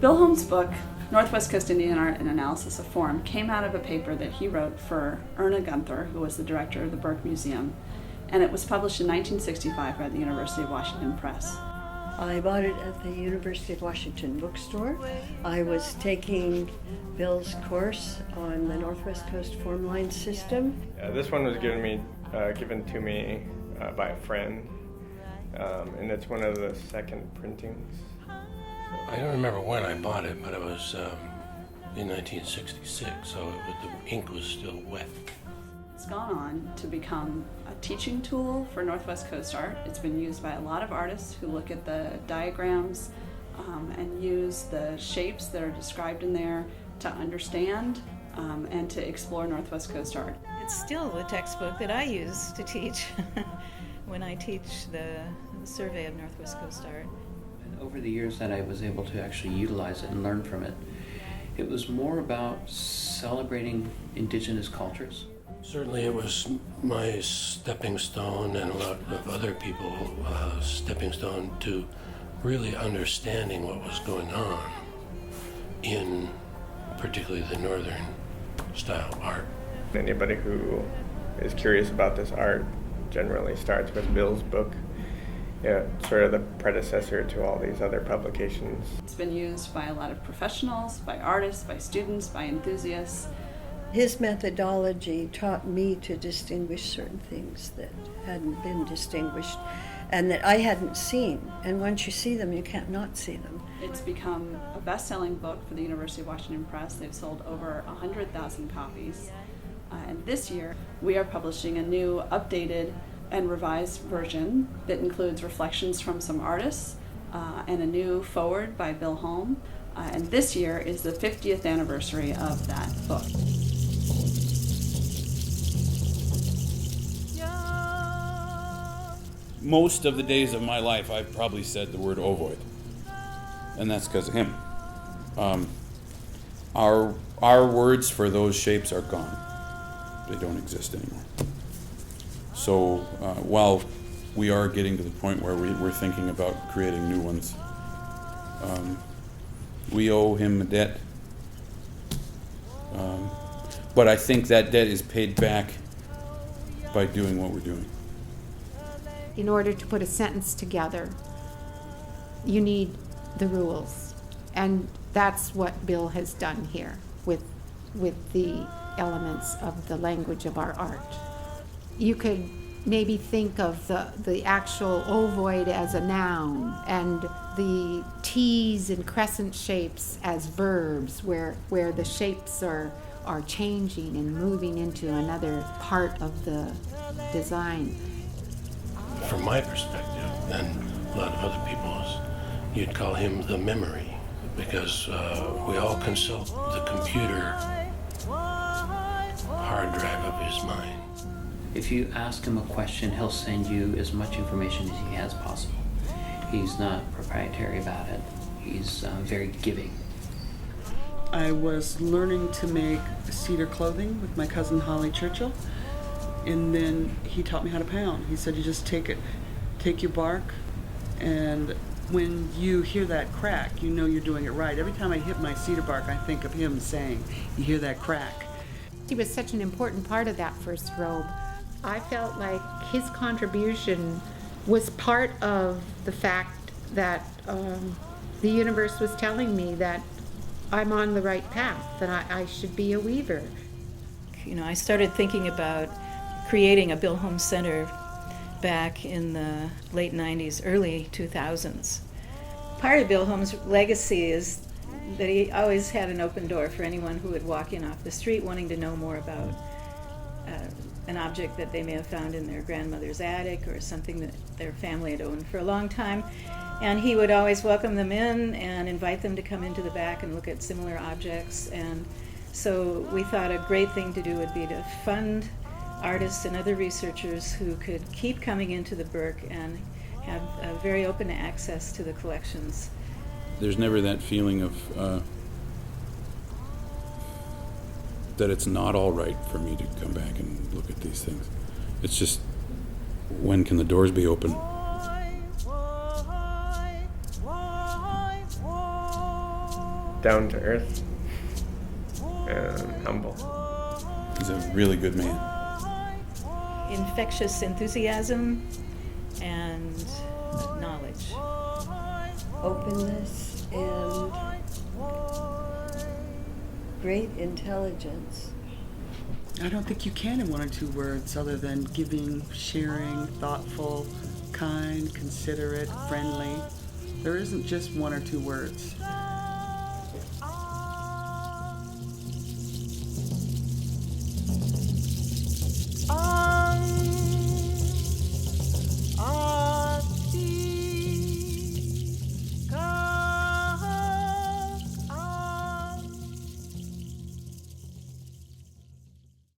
Bill Holm's book, Northwest Coast Indian Art and Analysis of Form, came out of a paper that he wrote for Erna Gunther, who was the director of the Burke Museum, and it was published in 1965 by the University of Washington Press. I bought it at the University of Washington bookstore. I was taking Bill's course on the Northwest Coast Form Line System. This one was given to me by a friend, and it's one of the second printings. I don't remember when I bought it, but it was in 1966, so the ink was still wet. It's gone on to become a teaching tool for Northwest Coast art. It's been used by a lot of artists who look at the diagrams and use the shapes that are described in there to understand and to explore Northwest Coast art. It's still the textbook that I use to teach when I teach the survey of Northwest Coast art. Over the years that I was able to actually utilize it and learn from it, it was more about celebrating indigenous cultures. Certainly it was my stepping stone, and a lot of other people's stepping stone to really understanding what was going on in particularly the northern style art. Anybody who is curious about this art generally starts with Bill's book. Yeah, sort of the predecessor to all these other publications. It's been used by a lot of professionals, by artists, by students, by enthusiasts. His methodology taught me to distinguish certain things that hadn't been distinguished and that I hadn't seen. And once you see them, you can't not see them. It's become a best-selling book for the University of Washington Press. They've sold over 100,000 copies. And this year, we are publishing a new, updated, and revised version that includes reflections from some artists and a new foreword by Bill Holm. And this year is the 50th anniversary of that book. Most of the days of my life, I've probably said the word ovoid, and that's because of him. Our words for those shapes are gone. They don't exist anymore. So while we are getting to the point where we're thinking about creating new ones, we owe him a debt. But I think that debt is paid back by doing what we're doing. In order to put a sentence together, you need the rules. And that's what Bill has done here with the elements of the language of our art. You could maybe think of the actual ovoid as a noun and the T's and crescent shapes as verbs where the shapes are changing and moving into another part of the design. From my perspective, and a lot of other people's, you'd call him the memory, because we all consult the computer hard drive of his mind. If you ask him a question, he'll send you as much information as he has possible. He's not proprietary about it. He's very giving. I was learning to make cedar clothing with my cousin Holly Churchill, and then he taught me how to pound. He said, you just take your bark, and when you hear that crack, you know you're doing it right. Every time I hit my cedar bark, I think of him saying, you hear that crack. He was such an important part of that first robe. I felt like his contribution was part of the fact that the universe was telling me that I'm on the right path, that I should be a weaver. You know, I started thinking about creating a Bill Holm Center back in the late 90s, early 2000s. Part of Bill Holm's legacy is that he always had an open door for anyone who would walk in off the street wanting to know more about an object that they may have found in their grandmother's attic or something that their family had owned for a long time. And he would always welcome them in and invite them to come into the back and look at similar objects. And so we thought a great thing to do would be to fund artists and other researchers who could keep coming into the Burke and have very open access to the collections. There's never that feeling of that it's not all right for me to come back and look at these things. It's just, when can the doors be open? down to earth, and humble. He's a really good man. Infectious enthusiasm and knowledge. Openness and great intelligence. I don't think you can in one or two words other than giving, sharing, thoughtful, kind, considerate, friendly. There isn't just one or two words.